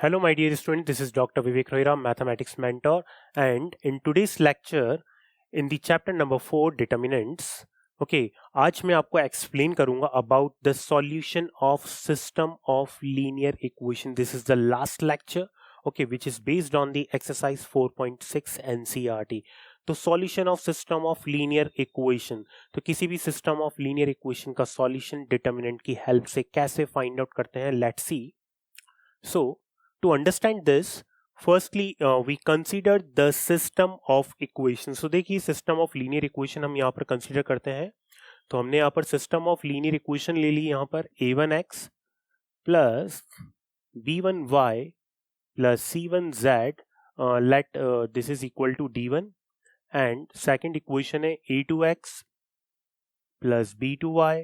Hello, my dear student. This is Dr. Vivek Rohira, mathematics mentor, and in today's lecture, in the chapter number 4, determinants. Okay, आज मैं आपको explain करूंगा about the solution of system of linear equation. This is the last lecture, okay, which is based on the exercise 4.6 NCERT. तो solution of system of linear equation, तो किसी भी system of linear equation का solution determinant की help से कैसे find out करते हैं, let's see. So to understand this, firstly we consider the system of equations. So देखिए system of linear equation हम यहाँ पर consider करते हैं. तो हमने यहाँ पर system of linear equation ले ली यहाँ पर a1x plus b1y plus c1z. Let this is equal to d1, and second equation है a2x plus b2y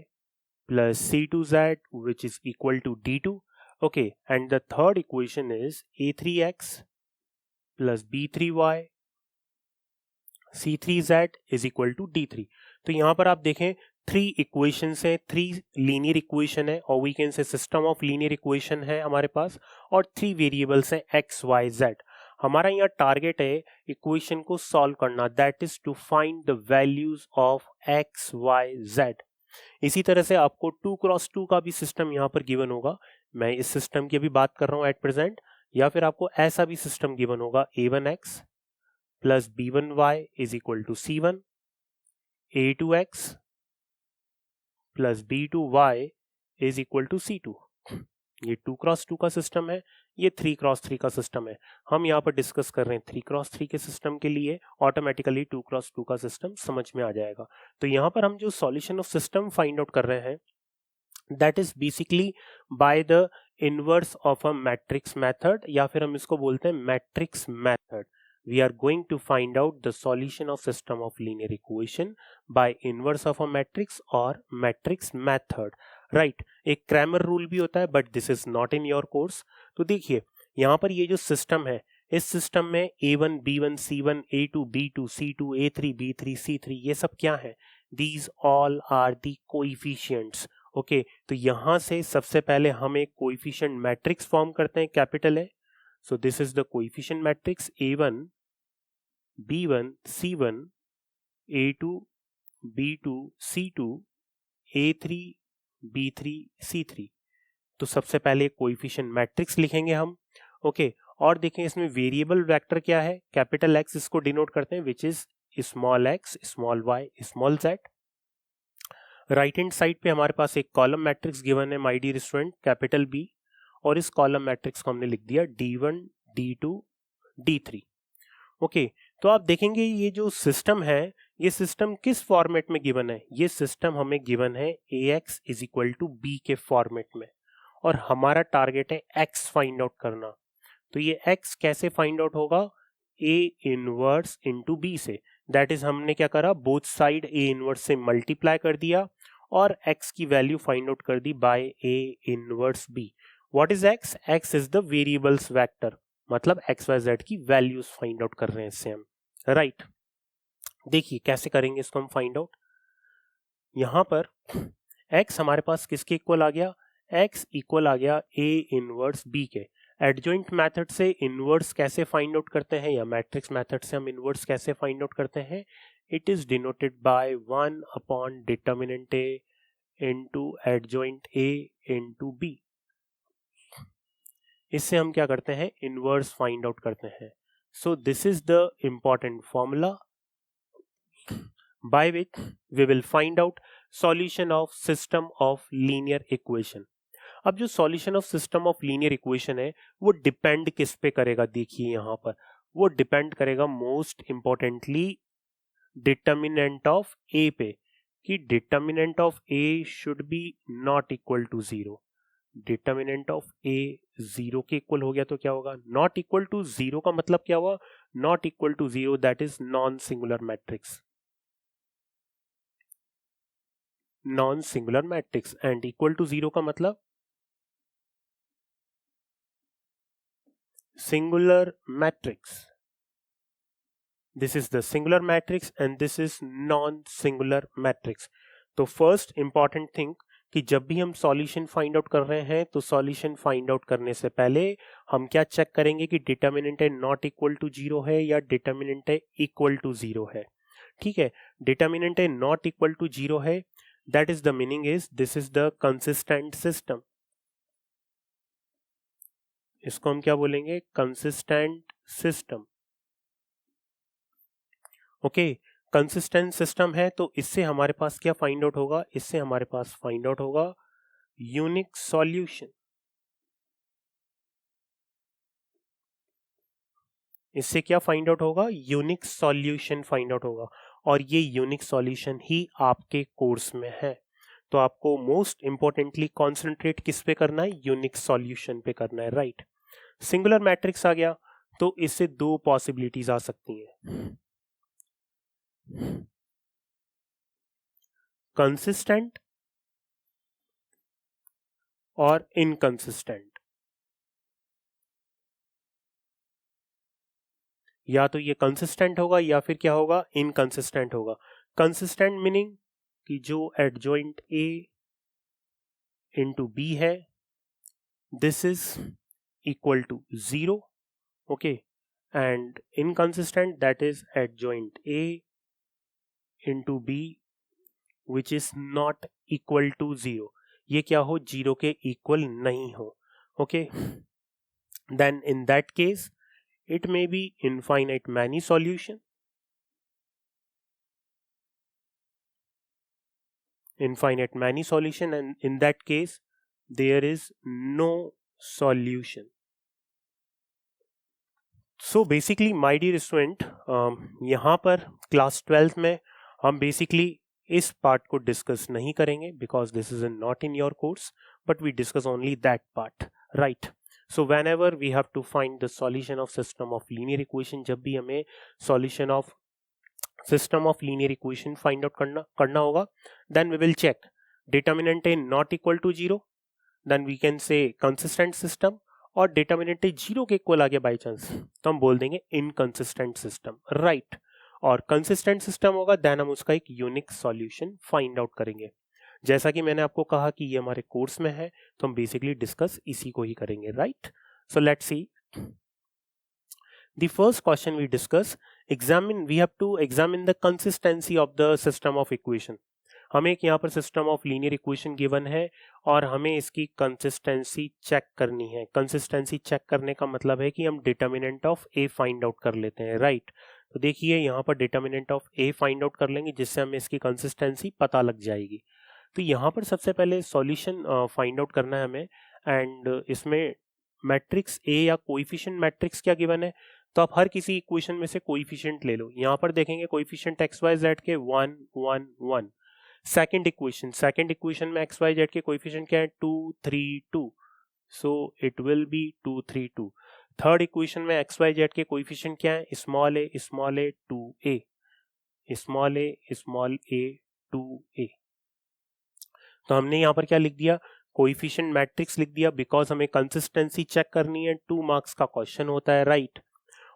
plus c2z which is equal to d2. Okay, and the third equation is a3x plus b3y c3z is equal to d3. तो यहाँ पर आप देखें 3 equations है, 3 linear equation है, और we can say system of linear equation है हमारे पास, और 3 वेरिएबल्स है x y z. हमारा यहाँ टारगेट है इक्वेशन को सॉल्व करना, that is to find the values of x y z. इसी तरह से आपको 2x2 का भी सिस्टम यहाँ पर गिवन होगा. मैं इस सिस्टम की अभी बात कर रहा हूँ एट प्रेजेंट, या फिर आपको ऐसा भी सिस्टम गिवन होगा a1x plus b1y is equal to c1, a2x plus b2y is equal to c2. ये 2x2 का सिस्टम है, ये 3x3 का सिस्टम है. हम यहाँ पर डिस्कस कर रहे हैं 3x3 के सिस्टम के लिए, ऑटोमेटिकली 2x2 का सिस्टम समझ में आ जाएगा. तो यहाँ पर हम जो solution of system find out कर रहे हैं, that is basically by the inverse of a matrix method, या फिर हम इसको बोलते हैं matrix method. We are going to find out the solution of system of linear equation by inverse of a matrix or matrix method. Right, एक Cramer rule भी होता है, but this is not in your course. तो देखिए यहाँ पर ये जो सिस्टम है, इस सिस्टम में a1 b1 c1 a2 b2 c2 a3 b3 c3 ये सब क्या है? These all are the coefficients. Okay, तो यहाँ से सबसे पहले हम एक कोएफिशिएंट मैट्रिक्स फॉर्म करते हैं, कैपिटल है. सो this is the coefficient matrix a1 b1 c1 a2 b2 c2 a3 b3 c3. तो सबसे पहले कोएफिशिएंट मैट्रिक्स लिखेंगे हम. ओके, और देखें इसमें वेरिएबल वेक्टर क्या है, कैपिटल X इसको डिनोट करते हैं, which is small x small y small z. Right hand side पे हमारे पास एक कॉलम मैट्रिक्स गिवन है my dear student, capital B, और इस कॉलम मैट्रिक्स को हमने लिख दिया d1 d2 d3. ओके, तो आप देखेंगे ये जो सिस्टम है, ये सिस्टम किस फॉर्मेट में गिवन है? ये सिस्टम हमें गिवन है ax is equal to b के फॉर्मेट में, और हमारा टारगेट है x फाइंड आउट करना. तो ये x कैसे फाइंड आउट होगा? a इनवर्स इनटू b से. दैट इज हमने क्या करा, बोथ साइड a इनवर्स से मल्टीप्लाई कर दिया और x की वैल्यू फाइंड आउट कर दी by a inverse b. What is x? x is the variables vector, मतलब एक्स वाई जेड की वैल्यूज फाइंड आउट कर रहे हैं इससे हम. राइट, देखिए कैसे करेंगे इसको हम फाइंड आउट. यहां पर x हमारे पास किसके इक्वल आ गया? x इक्वल आ गया a इनवर्स b के. एडजॉइंट मेथड से इनवर्स कैसे फाइंड आउट करते हैं, या मैट्रिक्स मेथड से हम इनवर्स कैसे फाइंड आउट करते हैं? It is denoted by 1 upon determinant a into adjoint a into b. इससे हम क्या करते हैं, इनवर्स फाइंड आउट करते हैं. सो this is the important formula by which we will find out solution of system of linear equation. अब जो solution of system of linear equation है वो डिपेंड किस पे करेगा? देखिए यहाँ पर वो डिपेंड करेगा most importantly determinant of a पे, कि determinant of a should be not equal to 0. Determinant of a 0 के इक्वल हो गया तो क्या होगा? नॉट इक्वल टू 0 का मतलब क्या हुआ? Not equal to 0, that is non singular matrix. Non singular matrix, and equal to 0 का मतलब singular matrix. This is the singular matrix and this is non singular matrix. तो फर्स्ट इंपॉर्टेंट थिंग कि जब भी हम सॉल्यूशन फाइंड आउट कर रहे हैं तो सॉल्यूशन फाइंड आउट करने से पहले हम क्या चेक करेंगे कि डिटर्मिनेंट है नॉट इक्वल टू जीरो है या डिटर्मिनेंट है इक्वल टू जीरो है। ठीक है, डिटर्मिनेंट है नॉट इक्वल टू जीरो है, that is the meaning is this is the consistent system. इसको हम क्या बोलेंगे, consistent system. Okay, consistent system है तो इससे हमारे पास क्या फाइंड आउट होगा, इससे हमारे पास फाइंड आउट होगा यूनिक सॉल्यूशन। इससे क्या फाइंड आउट होगा, यूनिक सॉल्यूशन फाइंड आउट होगा, और ये यूनिक सॉल्यूशन ही आपके कोर्स में है। तो आपको मोस्ट इंपॉर्टेंटली कॉन्सेंट्रेट किस पे करना है, यूनिक सॉल्यूशन पे करना है, राइट। सिंगुलर मैट्रिक्स आ गया तो इससे दो पॉसिबिलिटीज आ सकती हैं, कंसिस्टेंट और इनकंसिस्टेंट। या तो ये कंसिस्टेंट होगा या फिर क्या होगा, इनकंसिस्टेंट होगा। कंसिस्टेंट मीनिंग कि जो एडजॉइंट ए इंटू बी है this is equal to zero, okay, and inconsistent that is adjoint A into B which is not equal to zero, ये क्या हो, जीरो के इक्वल नहीं हो। Okay, then in that case it may be infinite many solution, and in that case there is no solution. So basically my dear student, यहाँ पर class 12th में हम basically इस पार्ट को डिस्कस नहीं करेंगे because this is not in your course, but we discuss only that part, right? So whenever we have to find the solution of system of linear equation, जब भी हमें solution of system of linear equation find out करना होगा, then we will check determinant is not equal to zero, then we can say consistent system, और determinant zero के equal आ गया by chance तो हम बोल देंगे इनकंसिस्टेंट सिस्टम, राइट। और कंसिस्टेंट सिस्टम होगा देन हम उसका एक यूनिक सॉल्यूशन फाइंड आउट करेंगे। जैसा कि मैंने आपको कहा कि ये हमारे कोर्स में है तो हम बेसिकली डिस्कस इसी को ही करेंगे, right. So let's see the first question we discuss, we have to examine the consistency of the system of equation। हमें एक यहाँ पर system of linear equation given है और हमें इसकी कंसिस्टेंसी चेक करनी है। कंसिस्टेंसी चेक करने का मतलब है कि हम determinant of A find out कर लेते हैं, राइट। तो देखिए यहाँ पर determinant of A find out कर लेंगे जिससे हमें इसकी कंसिस्टेंसी पता लग जाएगी। तो यहाँ पर सबसे पहले सॉल्यूशन फाइंड आउट करना है हमें, एंड इसमें मैट्रिक्स ए या कोएफिशिएंट मैट्रिक्स क्या गिवन है, तो आप हर किसी इक्वेशन में से कोएफिशिएंट ले लो। यहाँ पर देखेंगे कोएफिशिएंट एक्स वाई जेड के 1 1 1। सेकंड इक्वेशन में एक्स वाई जेड के कोएफिशिएंट क्या है, 2 3 2, so it will be 2 3 2। Third equation में एक्स वाई जेड के कोएफिशिएंट क्या है, स्मॉल ए 2a, स्मॉल ए 2a। तो हमने यहाँ पर क्या लिख दिया, कोएफिशिएंट मैट्रिक्स लिख दिया, बिकॉज हमें कंसिस्टेंसी चेक करनी है, 2 मार्क्स का क्वेश्चन होता है, राइट।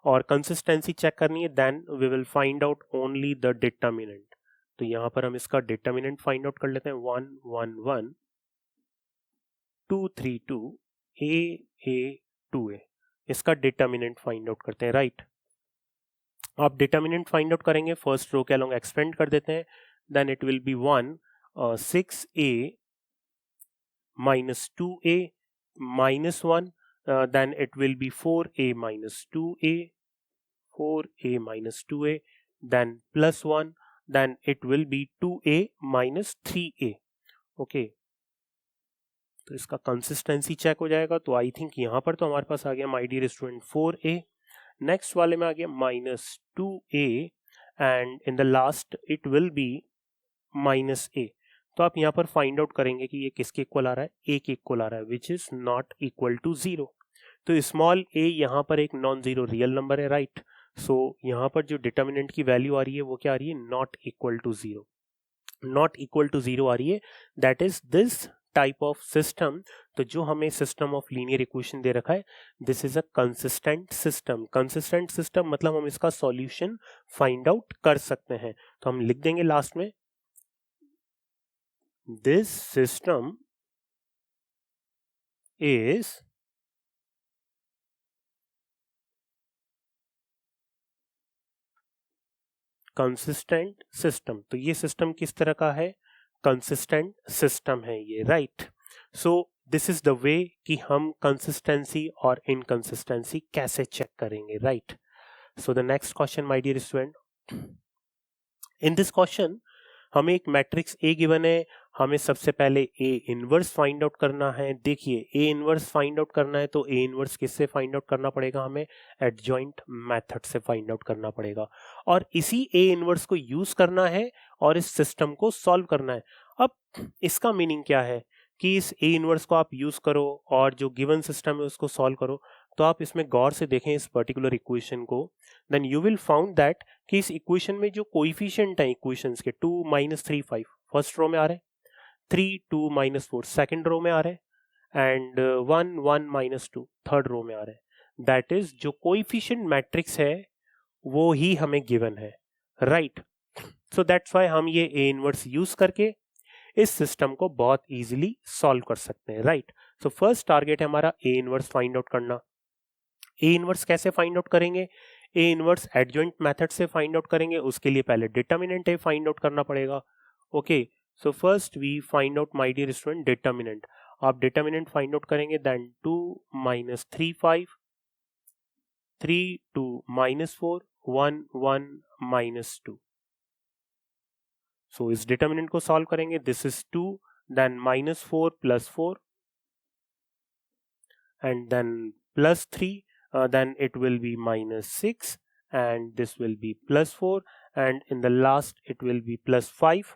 और कंसिस्टेंसी चेक करनी है then we will find out only the determinant. तो यहाँ पर हम इसका डिटर्मिनेंट फाइंड आउट कर लेते हैं, 1 1 1 2 3 2 a 2a, इसका डिटर्मिनेंट फाइंड आउट करते हैं, राइट। आप डिटर्मिनेंट फाइंड आउट करेंगे, फर्स्ट रो के अलोंग एक्सपेंड कर देते हैं, then it will be 1 6a minus 2a minus 1, then it will be 4a minus 2a, 4a minus 2a, then plus 1, then it will be 2a minus 3a, okay। तो इसका consistency check हो जाएगा। तो I think यहाँ पर तो हमारे पास आ गया my dear student 4a, next वाले में आ गया minus 2a, and in the last it will B minus a। तो आप यहाँ पर फाइंड आउट करेंगे कि ये किसके इक्वल आ रहा है, ए के इक्वल आ रहा है, which is not equal to zero. तो स्मॉल ए यहाँ पर एक नॉन जीरो रियल नंबर है, राइट। सो यहाँ पर जो डिटर्मिनेंट की वैल्यू आ रही है वो क्या आ रही है, not equal to zero, not equal to zero आ रही है, that is this type of system. तो जो हमें सिस्टम ऑफ लीनियर इक्वेशन दे रखा है, this is a consistent system. Consistent system मतलब हम इसका सॉल्यूशन फाइंड आउट कर सकते हैं। तो हम लिख देंगे लास्ट में this system is consistent system. तो ये सिस्टम किस तरह का है? कंसिस्टेंट सिस्टम है ये, right. So this is the way कि हम कंसिस्टेंसी और इनकंसिस्टेंसी कैसे चेक करेंगे, right. So the next question my dear student, in this question हमें एक मैट्रिक्स ए गिवन है, हमें सबसे पहले ए इनवर्स फाइंड आउट करना है। देखिए ए इनवर्स फाइंड आउट करना है तो ए इनवर्स किससे फाइंड आउट करना पड़ेगा? हमें एडजॉइंट मेथड से फाइंड आउट करना पड़ेगा और इसी ए इनवर्स को यूज करना है और इस सिस्टम को सॉल्व करना है। अब इसका मीनिंग क्या है कि इस ए इनवर्स को आप यूज करो और जो गिवन सिस्टम है उसको सॉल्व करो। तो आप इसमें गौर से देखें इस पर्टिकुलर इक्वेशन को, then you will found that कि इस इक्वेशन में जो कोएफिशिएंट है इक्वेशंस के 2 -3 5 फर्स्ट रो में आ रहे हैं, 3 2 -4 सेकंड रो में आ रहे हैं एंड 1 1 -2 थर्ड रो में आ रहे हैं। दैट इज जो कोएफिशिएंट मैट्रिक्स है वो ही हमें गिवन है, राइट। सो दैट्स व्हाई हम ये ए इनवर्स यूज करके इस सिस्टम को बहुत इजीली सॉल्व कर सकते हैं, राइट। सो फर्स्ट टारगेट है हमारा ए इनवर्स फाइंड आउट करना। ए इनवर्स कैसे फाइंड आउट करेंगे? ए इनवर्स एडजॉइंट मेथड से फाइंड आउट करेंगे। उसके लिए पहले डिटर्मिनेंट ए फाइंड आउट करना पड़ेगा। Okay, so first we find out my dear student determinant. आप डिटर्मिनेंट फाइंड आउट करेंगे, देन 2 -3 5 3 2 -4 1 1 -2। सो इस डिटर्मिनेंट को सॉल्व करेंगे, this is 2 then -4 +4 and then +3 then it will be -6 and this will be +4 and in the last it will be +5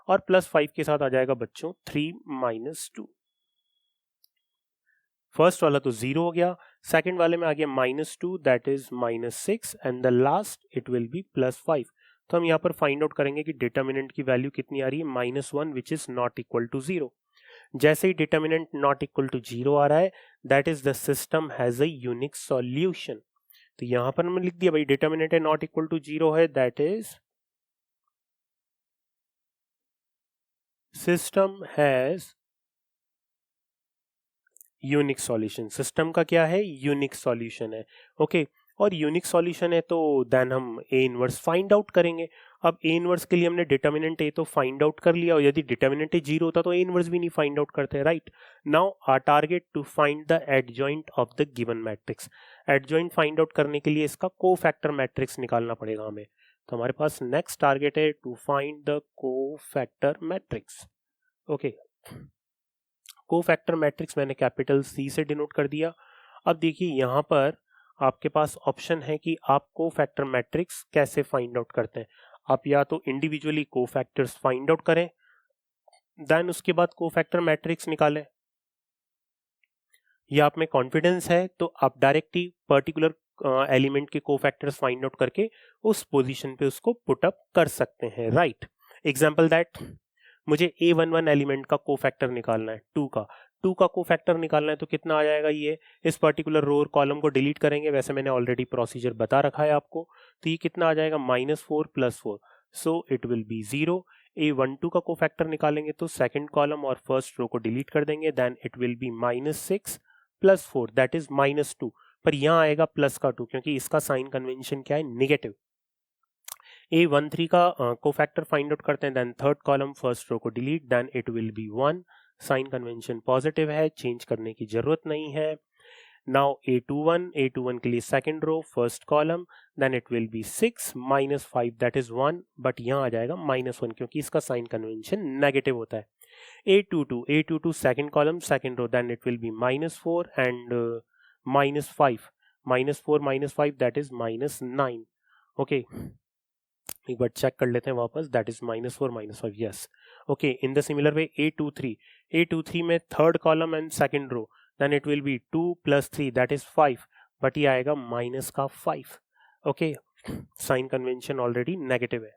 और +5 के साथ आ जाएगा बच्चों 3 -2। फर्स्ट वाला तो 0 हो गया, सेकंड वाले में आ गया -2 that is -6 and the last it will B +5। तो हम यहाँ पर फाइंड आउट करेंगे कि डिटर्मिनेंट की वैल्यू कितनी आ रही है, -1 which is not equal to 0। जैसे ही डिटर्मिनेंट नॉट इक्वल टू 0 आ रहा है that is the system has a unique solution. तो यहां पर हमने लिख दिया भाई डिटर्मिनेंट है नॉट इक्वल टू 0 है, that is system has unique solution. System का क्या है? यूनिक सॉल्यूशन है, ओके। और यूनिक सॉल्यूशन है तो देन हम ए इनवर्स फाइंड आउट करेंगे। अब ए इनवर्स के लिए हमने डिटर्मिनेंट ए तो फाइंड आउट कर लिया और यदि डिटर्मिनेंट ए 0 होता तो ए इनवर्स भी नहीं फाइंड आउट करते, right. Now our target to find the adjoint of the given matrix. Adjoint find out करने के लिए इसका कोफैक्टर मैट्रिक्स निकालना पड़ेगा हमें। तो हमारे पास नेक्स्ट टारगेट है to find the cofactor matrix, okay. Cofactor matrix मैंने कैपिटल C से डिनोट कर दिया। अब देखिए यहाँ पर आपके पास ऑप्शन है कि आप कोफैक्टर मैट्रिक्स कैसे फाइंड आउट करते हैं। आप या तो इंडिविजुअली कोफैक्टर्स फाइंड आउट करें, देन उसके बाद कोफैक्टर मैट्रिक्स निकालें, या आप में कॉन्फिडेंस है तो आप डायरेक्टली पर्टिकुलर एलिमेंट के कोफैक्टर्स फाइंड आउट करके उस पोजीशन पे उसको पुट अप कर सकते हैं, राइट। एग्जांपल दैट मुझे A11 एलिमेंट का कोफैक्टर निकालना है, 2 का कोफैक्टर निकालना है तो कितना आ जाएगा? ये इस पर्टिकुलर रो और कॉलम को डिलीट करेंगे, वैसे मैंने ऑलरेडी प्रोसीजर बता रखा है आपको। तो ये कितना आ जाएगा? -4 +4, so it will be 0। A12 का कोफैक्टर निकालेंगे तो सेकंड कॉलम और फर्स्ट रो को डिलीट कर देंगे, then it will be -6 +4 that is -2। पर यहाँ आएगा प्लस का 2 क्योंकि इसका साइन कन्वेंशन क्या है? नेगेटिव। A13 का कोफैक्टर फाइंड आउट करते हैं, then third column first row को delete, then it will be 1। Sign convention positive है, चेंज करने की जरूरत नहीं है। नाउ A21 के लिए second row first column, then it will be 6 -5 that is 1, but यहाँ आ जाएगा -1 क्योंकि इसका साइन कन्वेंशन नेगेटिव होता है। A22 second column second row, then it will be -4 and -5, -4 that is -9, okay. एक बार चेक कर लेते हैं वापस, that is -4 -5, yes, okay. In the similar way A23 में third column and second row, then it will be 2 + 3 that is 5, but ये आएगा -5, okay. Sign convention already negative है।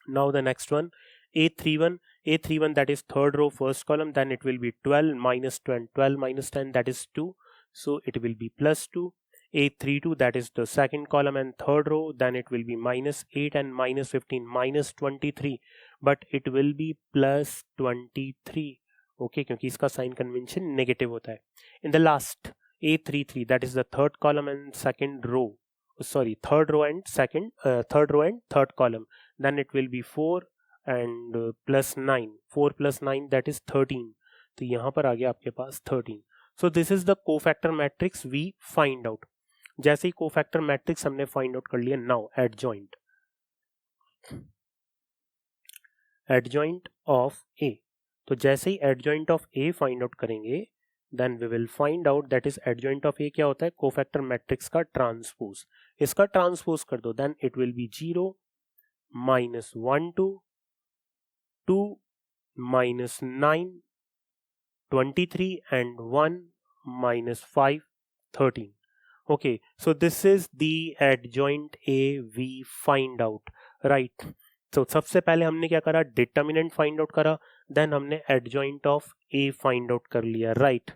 Now the next one A31 that is third row first column, then it will be 12 - 10 that is 2, so it will be +2। 832, that is the second column and third row, then it will be -8 and -15, -23, but it will be +23. okay, क्योंकि इसका sign convention negative होता है. In the last, A33, that is the third column and second row, sorry, third row and third column, then it will be 4 and +9, 4 + 9, that is 13. तो यहाँ पर आ गया आपके पास 13. So this is the cofactor matrix we find out. जैसे ही cofactor matrix हमने find out कर लिया, नाउ एडजॉइंट ऑफ ए. तो जैसे ही adjoint of A find out करेंगे, then we will find out that is adjoint of A क्या होता है, कोफैक्टर मैट्रिक्स का ट्रांसपोज. इसका ट्रांसपोज कर दो, then it will be 0 -1 2 2 -9 23 and 1 -5 13. Okay, so this is the adjoint A we find out, right? So सबसे पहले हमने क्या करा, डिटर्मिनेंट फाइंड आउट करा, देन हमने adjoint of A find out कर लिया, राइट?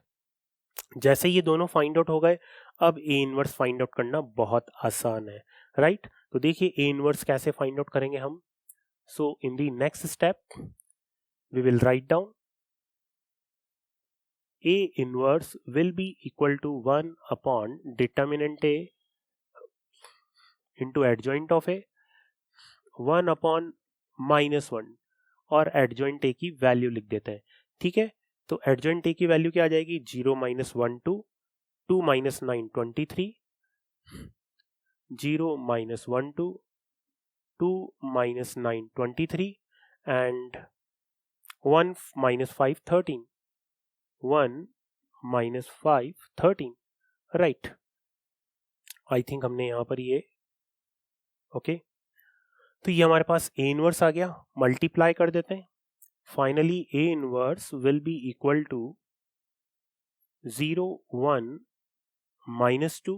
जैसे ये दोनों फाइंड आउट हो गए, अब A इनवर्स फाइंड आउट करना बहुत आसान है, राइट? तो देखिए A इनवर्स कैसे फाइंड आउट करेंगे हम. So in the next step we will write down A inverse will be equal to 1 upon determinant A into adjoint of A, 1 upon -1, और adjoint A की वैल्यू लिख देते हैं. ठीक है, तो adjoint A की वैल्यू क्या आ जाएगी, 0 -1 2 2 -9 23, 0 -1 2 2 -9 23 and 1 -5 13, 1 -5 13, राइट? आई थिंक हमने यहां पर ये ओके. तो ये हमारे पास A इनवर्स आ गया, मल्टीप्लाई कर देते हैं. Finally A inverse will be equal to 0 1 -2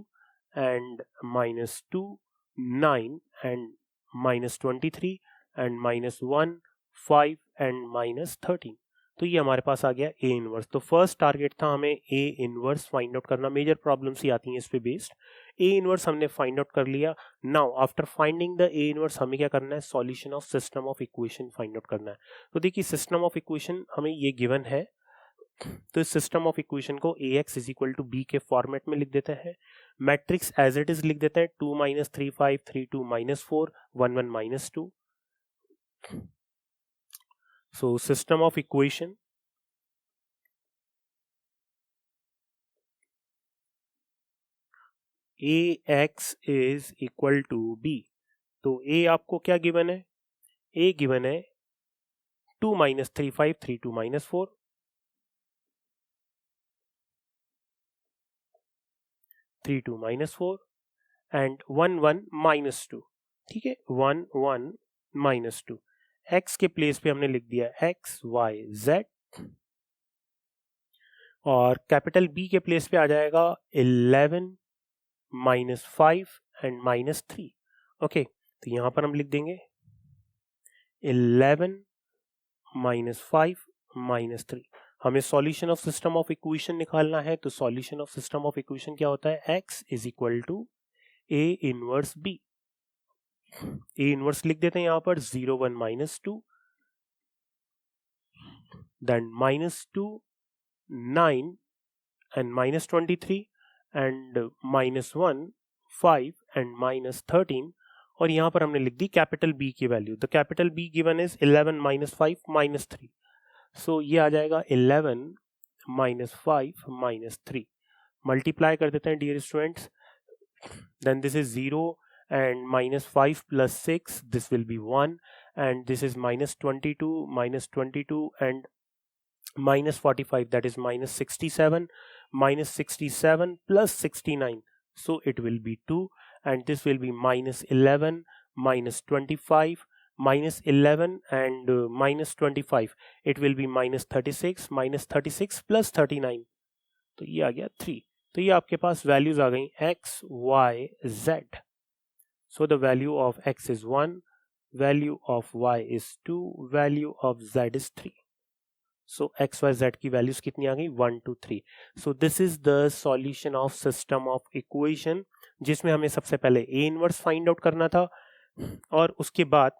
and -2 9 and -23 and -1 5 and -13. तो ये हमारे पास आ गया A इनवर्स. तो फर्स्ट टारगेट था हमें A इनवर्स फाइंड आउट करना. मेजर प्रॉब्लम्स ही आती हैं इस पे बेस्ड. A इनवर्स हमने फाइंड आउट कर लिया. Now after finding the A inverse हमें क्या करना है, solution of system of equation find out करना है. तो देखिए सिस्टम ऑफ इक्वेशन हमें ये गिवन है, तो इस सिस्टम ऑफ इक्वेशन को Ax = B के फॉर्मेट में लिख देते हैं. मैट्रिक्स एज इट इज लिख देते हैं, 2 3 5 3 2 -4 1 1 -2. So system of equation Ax is equal to B. तो A आपको क्या गिवन है, A गिवन है 2 3 5 3 2 -4, 3 2 -4 and 1 1 -2. ठीक है, 1 1 -2. x के प्लेस पे हमने लिख दिया x y z, और कैपिटल B के प्लेस पे आ जाएगा 11 -5 and -3. ओके, तो यहां पर हम लिख देंगे 11 -5 -3. हमें solution of system of equation निकालना है. तो solution of system of equation क्या होता है, x = A inverse B. A inverse लिख देते हैं यहां पर 0 1 -2, then -2 9 and -23 and -1 5 and -13, और यहां पर हमने लिख दी कैपिटल B की value. The capital B given is 11 -5 -3. सो ये आ जाएगा 11 -5 -3. मल्टीप्लाई कर देते हैं dear students. Then this is 0 and -5 + 6, this will be 1, and this is -22 and -45, that is -67, -67 + 69, so it will be 2, and this will be -11 -25 -11 and -25, it will be -36 -36 + 39, तो ये आ गया 3. तो ये आपके पास वैल्यूज आ गई x y z. So the value of x is 1, value of y is 2, value of z is 3. So x, y, z की values कितनी आ गई, 1 2 3. So this is the solution of system of equation जिसमें हमें सबसे पहले A inverse find out करना था और उसके बाद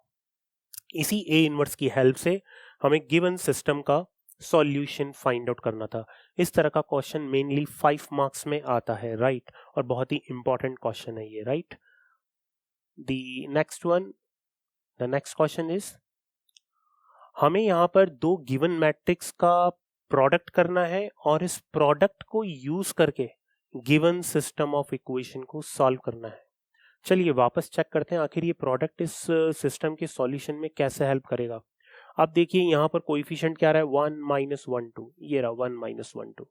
इसी ए इनवर्स की हेल्प से हमें गिवन सिस्टम का सॉल्यूशन फाइंड आउट करना था। इस तरह का क्वेश्चन मेनली 5 मार्क्स में आता है, राइट, और बहुत ही इंपॉर्टेंट क्वेश्चन है ये, right. The next question is, हमें यहाँ पर दो गिवन मैट्रिक्स का प्रोडक्ट करना है और इस प्रोडक्ट को यूज करके गिवन सिस्टम ऑफ इक्वेशन को सॉल्व करना है। चलिए वापस चेक करते हैं आखिर ये प्रोडक्ट इस सिस्टम के सॉल्यूशन में कैसे हेल्प करेगा। अब देखिए यहाँ पर कोएफिशिएंट क्या आ रहा है, 1 - 1 2, ये रहा 1 - 1 2,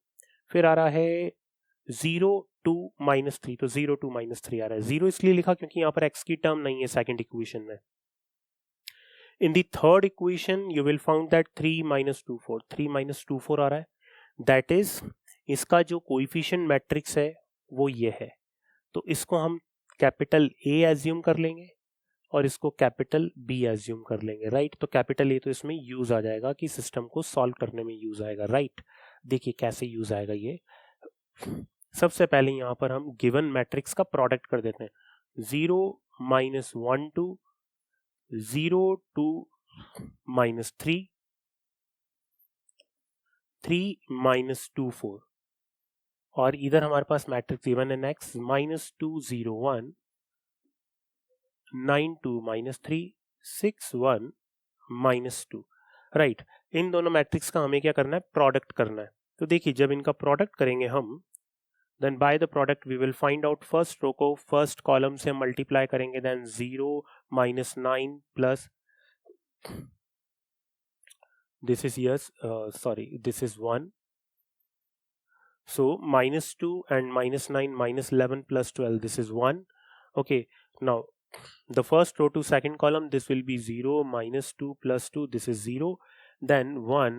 फिर आ रहा है 0 2 -3, तो 0 2 -3 आ रहा है। 0 इसलिए लिखा क्योंकि यहाँ पर x की टर्म नहीं है सेकंड इक्वेशन में। In the third equation you will found that 3 - 2 4, 3 - 2 4 आ रहा है। दैट इज इसका जो कोएफिशिएंट मैट्रिक्स है वो ये है, तो इसको हम कैपिटल A एज्यूम कर लेंगे और इसको कैपिटल B एज्यूम कर लेंगे, राइट। तो कैपिटल A तो इसमें यूज आ जाएगा कि सिस्टम को सॉल्व करने में यूज आएगा, राइट। देखिए कैसे यूज आएगा ये। सबसे पहले यहाँ पर हम गिवन मैट्रिक्स का प्रोडक्ट कर देते हैं, 0 - 1 2, 0 2 -3, 3 - 2 4, और इधर हमारे पास मैट्रिक्स गिवन है नेक्स्ट -2 0 1, 9 2 -3, 6 1 -2, राइट। इन दोनों मैट्रिक्स का हमें क्या करना है, प्रोडक्ट करना है। तो देखिए जब इनका प्रोडक्ट करेंगे हम, then by the product we will find out first row को फर्स्ट कॉलम से मल्टीप्लाई करेंगे, then 0 - 9 plus this is this is 1, so -2 and -9 -11 plus 12, this is 1. Okay, now the first row to second column, this will be 0 -2 plus 2, this is 0, then 1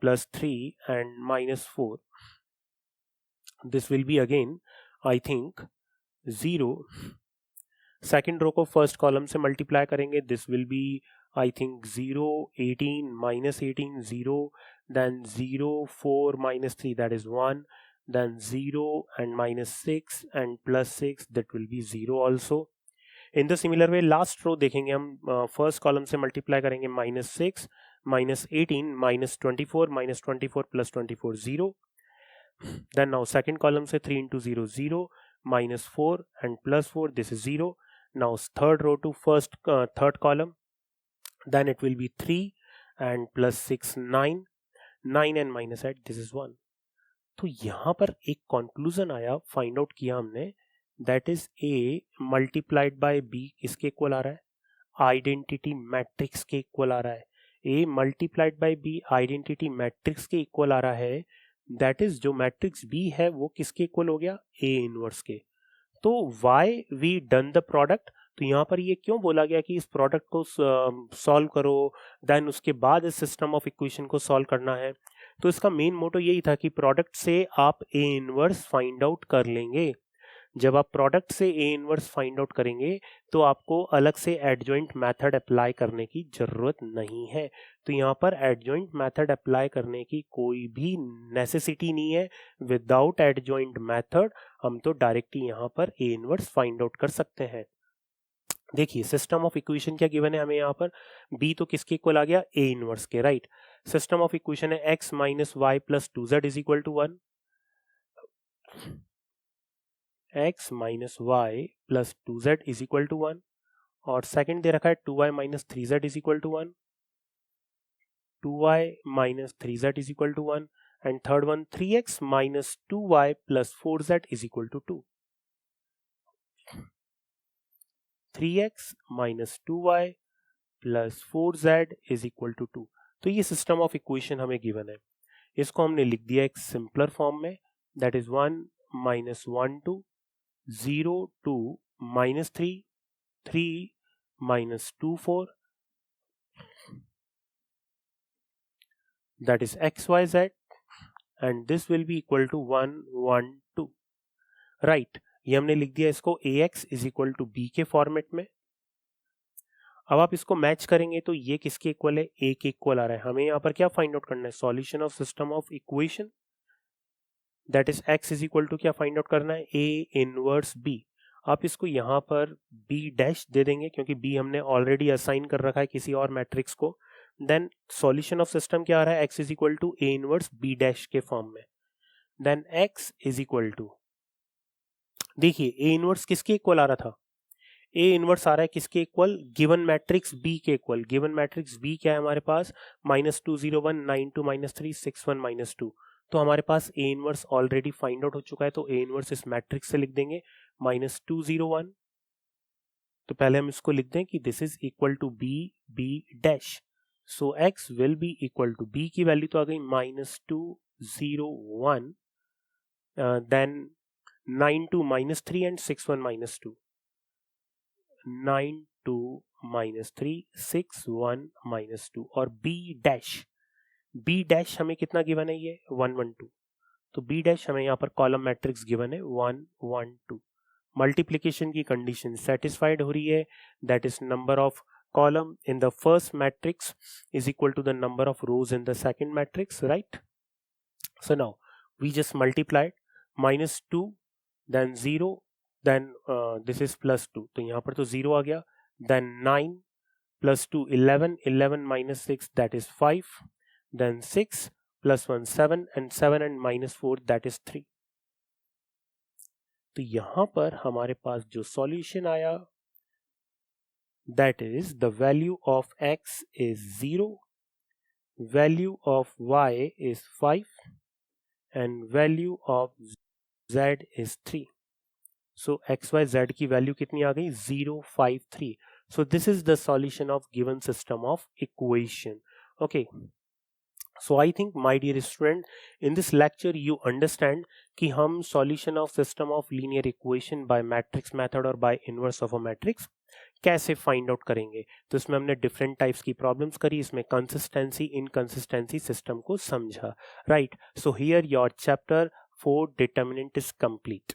plus 3 and -4, this will be again I think 0. second row को first column से multiply करेंगे, this will be I think 0 18 -18 0, then 0 4 -3, that is 1, then 0 and -6 and +6, that will be 0 also. In the similar way last row देखेंगे हम, first column से multiply करेंगे, -6 -18 -24 -24 + 24 0, then now second column से 3 into 0 0, -4 and +4, this is 0. Now third row to third column, then it will be 3 and +6 9, 9 and -8, this is 1. तो यहाँ पर एक conclusion आया, फाइंड आउट किया हमने, that is A multiplied by B किसके equal आ रहा है, आइडेंटिटी मैट्रिक्स के इक्वल आ रहा है। A multiplied by B identity matrix के इक्वल आ रहा है, दैट इज जो मैट्रिक्स B है वो किसके इक्वल हो गया, A इनवर्स के। तो why we done the product, तो यहाँ पर ये क्यों बोला गया कि इस प्रोडक्ट को सॉल्व करो, देन उसके बाद इस सिस्टम ऑफ इक्वेशन को सॉल्व करना है। तो इसका मेन मोटो यही था कि प्रोडक्ट से आप ए इनवर्स फाइंड आउट कर लेंगे। जब आप प्रोडक्ट से ए इनवर्स फाइंड आउट करेंगे तो आपको अलग से एडजॉइंट मेथड अप्लाई करने की जरूरत नहीं है। तो यहाँ पर एडजॉइंट मेथड अप्लाई करने की कोई भी नेसेसिटी नहीं है। विदाउट एडजॉइंट मेथड हम तो डायरेक्टली यहाँ पर ए इनवर्स फाइंड आउट कर सकते हैं। देखिए सिस्टम ऑफ इक्वेशन क्या गिवन है हमें यहाँ पर, बी तो किसके इक्वल आ गया, ए इनवर्स के, राइट। सिस्टम ऑफ इक्वेशन है x - y + 2z is equal to 1, x - y + 2z is equal to 1, और सेकंड दे रखा है 2y - 3z is equal to 1, 2y - 3z is equal to 1, and third one 3x - 2y + 4z is equal to 2, 3x - 2y + 4z is equal to 2। तो ये system of equation हमें given है, इसको हमने लिख दिया एक सिंपलर फॉर्म में, that is 1 - 1 2, 0 2 -3, 3 - 2 4, that is xyz, and this will be equal to 1 1 2, right। ये हमने लिख दिया इसको ax is equal to b के फॉर्मेट में। अब आप इसको मैच करेंगे तो ये किसके इक्वल है, a के इक्वल आ रहा है। हमें यहाँ पर क्या फाइंड आउट करना है, solution of system of equation. That is x is equal to क्या फाइंड आउट करना है, a इनवर्स b। आप इसको यहाँ पर b डैश दे देंगे क्योंकि b हमने ऑलरेडी असाइन कर रखा है किसी और मैट्रिक्स को। देन सॉल्यूशन ऑफ सिस्टम क्या आ रहा है, x is equal to a inverse b dash के फॉर्म में। Then x is equal to, देखिए a इनवर्स किसके इक्वल आ रहा था, a इनवर्स आ रहा है किसके इक्वल, गिवन मैट्रिक्स b के इक्वल। गिवन मैट्रिक्स b क्या है हमारे पास, -201 92 -3 61 -2। तो हमारे पास a inverse already find out हो चुका है, तो a इनवर्स इस मैट्रिक्स से लिख देंगे -201। तो पहले हम इसको लिख दें कि this is equal to b b dash. So x will be equal to, b की वैल्यू तो आ गई -201, देन 92 -3 एंड 61 -2, 92 -3 61 -2, और b डैश हमें कितना गिवन है, ये 112। तो b डैश हमें यहाँ पर कॉलम मैट्रिक्स गिवन है 112। मल्टीप्लिकेशन की कंडीशन सेटिस्फाइड हो रही है, that is number of column in the first matrix is equal to the number of rows in the second matrix, right. So now we just multiplied, -2 then 0 then this is +2, तो यहाँ पर तो 0 आ गया। Then 9 +2 11, 11 -6 that is 5, then 6 +1 7 and 7 and -4 that is 3। तो यहां पर हमारे पास जो सॉल्यूशन आया, that is the value of x is 0, value of y is 5 and value of z is 3। So x y z की वैल्यू कितनी आ गई, 0 5 3। सो this is the solution of given system of equation. Okay, so I think my dear student, in this lecture you understand कि हम solution of system of linear equation by matrix method और by inverse of a matrix कैसे find out करेंगे। तो इसमें हमने different types की problems करी, इसमें कंसिस्टेंसी इनकंसिस्टेंसी सिस्टम को समझा, right. So here your chapter 4 determinant is complete.